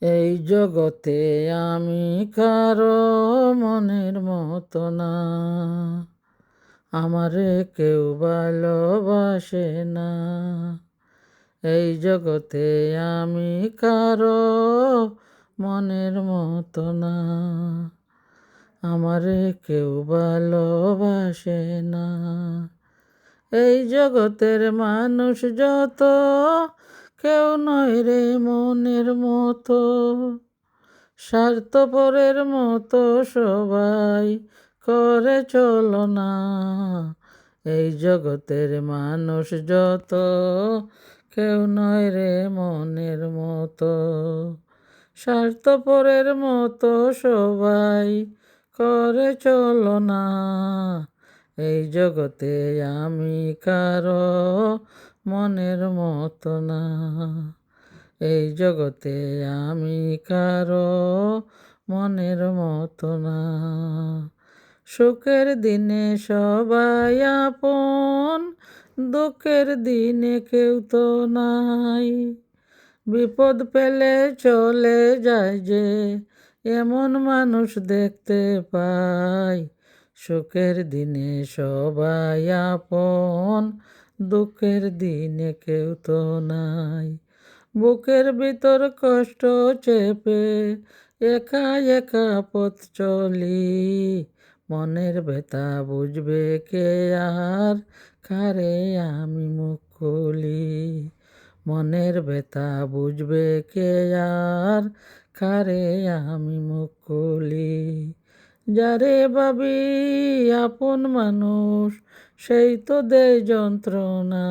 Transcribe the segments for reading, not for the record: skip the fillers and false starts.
এই জগতে আমি কারো মনের মতো না, আমারে কেউ ভালোবাসে না। এই জগতে আমি কারো মনের মতো না, আমারে কেউ ভালোবাসে না। এই জগতের মানুষ যত, কেউ নয় রে মনের মতো। স্বার্থপরের মতো সবাই করে চলো না। এই জগতের মানুষ যত, কেউ নয় রে মনের মতো। স্বার্থপরের মতো সবাই করে চলো না। এই জগতে আমি কারো মনের মতো না, এই জগতে আমি কারো মনের মতো না। সুখের দিনে সবাই আপন, দুঃখের দিনে কেউ তো নাই। বিপদ পেলে চলে যায় যে, এমন মানুষ দেখতে পাই। সুখের দিনে সবাই আপন, দুঃখের দিনে কেউ তো নাই। বুকের ভিতর কষ্ট চেপে একা একা পথ চলি, মনের ব্যথা বুঝবে কে আর, কারে আমি মুখ খুলি। মনের ব্যথা বুঝবে কে আর, কারে আমি মুখ খুলি। যারে ভাবি আপন মানুষ, সেই তো দেয় যন্ত্রণা।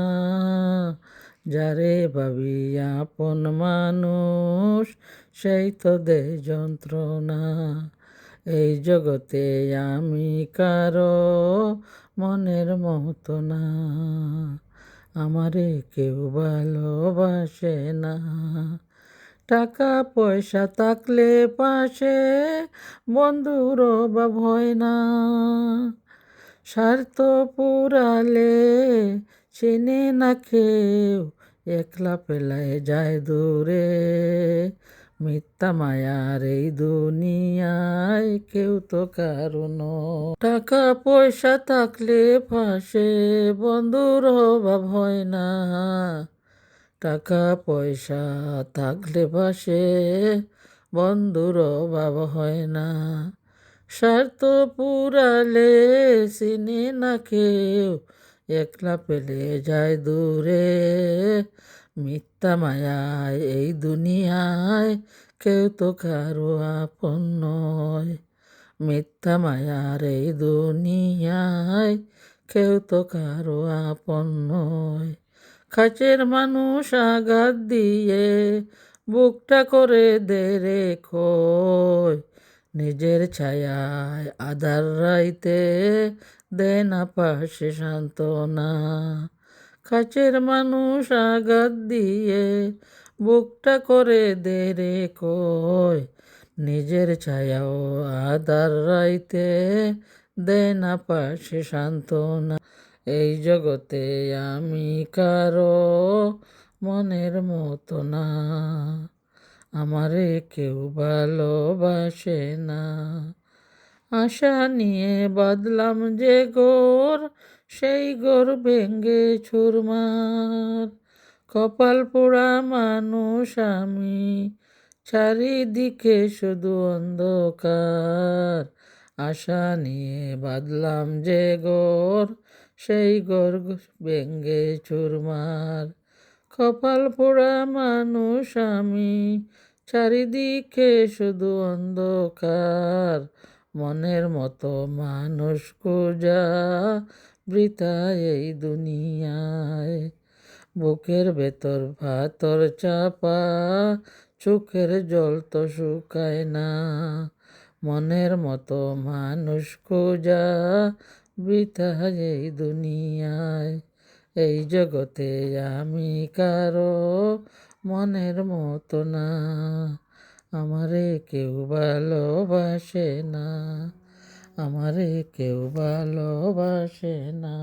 যারে ভাবি আপন মানুষ, সেই তো দেয় যন্ত্রণা। এই জগতে আমি কারো মনের মতো না, আমারে কেউ ভালোবাসে না। টাকা পয়সা থাকলে পাশে, বন্ধুর অভাব হয় না। স্বার্থ পুরালে চেনে না কেউ, একলা পেলায় যায় দূরে। মিথ্যা মায়ার এই দুনিয়ায় কেউ তো কারণ। টাকা পয়সা থাকলে পাশে, বন্ধুর অভাব হয় না। টাকা পয়সা থাকলে পাশে, বন্ধুর অভাব হয় না। স্বার্থ পুরালে চিনে না কেউ, একলা পেলে যায় দূরে। মিথ্যা মায়ায় এই দুনিয়ায় কেউ তো কারো আপন নয়। মিথ্যা মায়ার এই দুনিয়ায় কেউ তো কারো আপন নয়। কাছের মানুষ আঘাত দিয়ে বুকটা করে দে রে ক্ষয়। নিজের ছায়ায় আধার রাইতে দে না পাশে সান্ত্বনা। কাছের মানুষ আঘাত দিয়ে বুকটা করে দে রে ক্ষয়। নিজের ছায়াও আধার রাইতে দে না পাশে সান্ত্বনা। এই জগতে আমি কারো মনের মতো না, আমারে কেউ ভালোবাসে না। আশা নিয়ে বাঁধলাম যে ঘর, সেই ঘর ভেঙে চুরমার। কপাল পোড়া মানুষ আমি, চারিদিকে শুধু অন্ধকার। আশা নিয়ে বাঁধলাম যে ঘর, সেই ঘর ভেঙে চুরমার। কপাল পোড়া মানুষ আমি, চারিদিকে শুধু অন্ধকার। মনের মতো মানুষ খোঁজা বৃথা এই দুনিয়ায়। বুকের ভেতর পাথর চাপা, চোখের জল তো শুকায় না। মনের মতো মানুষ খোঁজা বৃথা এই দুনিয়ায়। এই জগতে আমি কারো মনের মতো না, আমারে কেউ ভালোবাসে না, আমারে কেউ ভালোবাসে না।